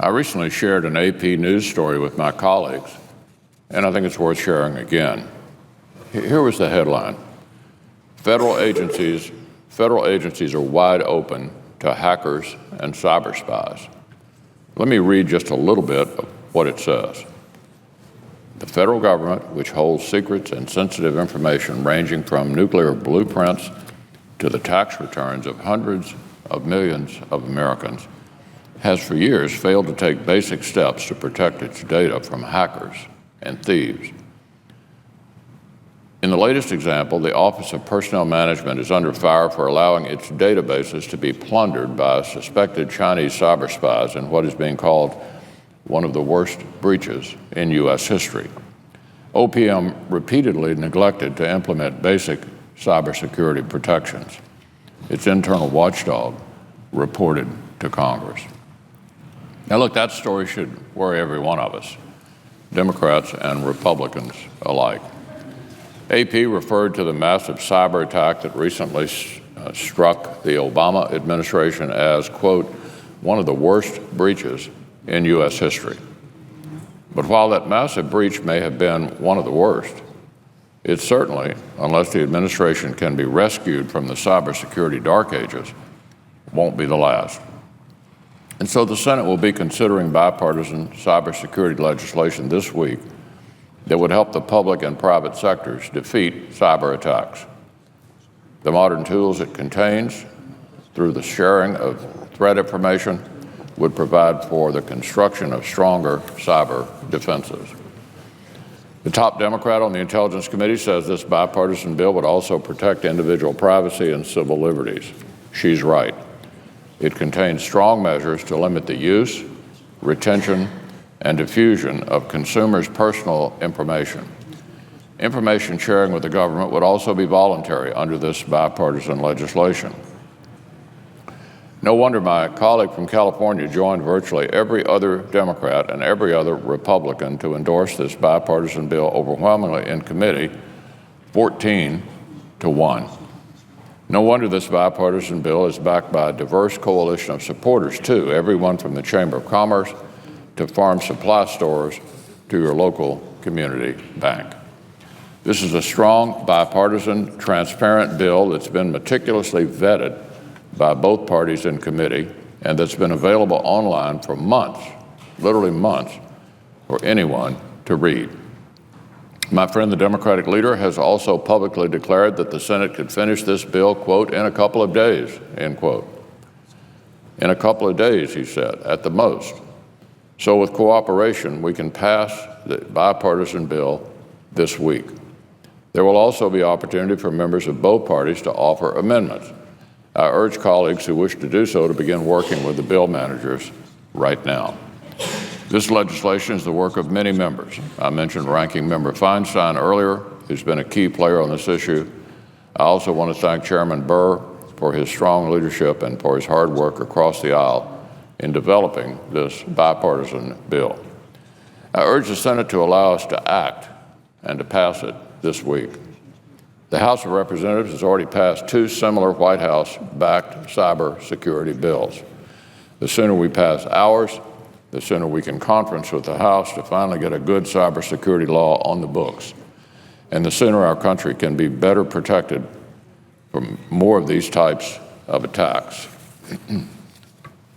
I recently shared an AP news story with my colleagues, and I think it's worth sharing again. Here was the headline: Federal agencies are wide open to hackers and cyber spies. Let me read just a little bit of what it says. The federal government, which holds secrets and sensitive information ranging from nuclear blueprints to the tax returns of hundreds of millions of Americans, has for years failed to take basic steps to protect its data from hackers and thieves. In the latest example, the Office of Personnel Management is under fire for allowing its databases to be plundered by suspected Chinese cyber spies in what is being called one of the worst breaches in U.S. history. OPM repeatedly neglected to implement basic cybersecurity protections. Its internal watchdog reported to Congress. Now look, that story should worry every one of us, Democrats and Republicans alike. AP referred to the massive cyber attack that recently struck the Obama administration as, quote, one of the worst breaches in U.S. history. But while that massive breach may have been one of the worst, it certainly, unless the administration can be rescued from the cybersecurity dark ages, won't be the last. And so the Senate will be considering bipartisan cybersecurity legislation this week that would help the public and private sectors defeat cyber attacks. The modern tools it contains, through the sharing of threat information, would provide for the construction of stronger cyber defenses. The top Democrat on the Intelligence Committee says this bipartisan bill would also protect individual privacy and civil liberties. She's right. It contains strong measures to limit the use, retention, and diffusion of consumers' personal information. Information sharing with the government would also be voluntary under this bipartisan legislation. No wonder my colleague from California joined virtually every other Democrat and every other Republican to endorse this bipartisan bill overwhelmingly in committee, 14-1. No wonder this bipartisan bill is backed by a diverse coalition of supporters, too, everyone from the Chamber of Commerce to farm supply stores to your local community bank. This is a strong, bipartisan, transparent bill that's been meticulously vetted by both parties in committee and that's been available online for months, literally months, for anyone to read. My friend, the Democratic leader, has also publicly declared that the Senate could finish this bill, quote, in a couple of days, end quote. In a couple of days, he said, at the most. So with cooperation, we can pass the bipartisan bill this week. There will also be opportunity for members of both parties to offer amendments. I urge colleagues who wish to do so to begin working with the bill managers right now. This legislation is the work of many members. I mentioned Ranking Member Feinstein earlier, who's been a key player on this issue. I also want to thank Chairman Burr for his strong leadership and for his hard work across the aisle in developing this bipartisan bill. I urge the Senate to allow us to act and to pass it this week. The House of Representatives has already passed two similar White House-backed cybersecurity bills. The sooner we pass ours, the sooner we can conference with the House to finally get a good cybersecurity law on the books. And the sooner our country can be better protected from more of these types of attacks.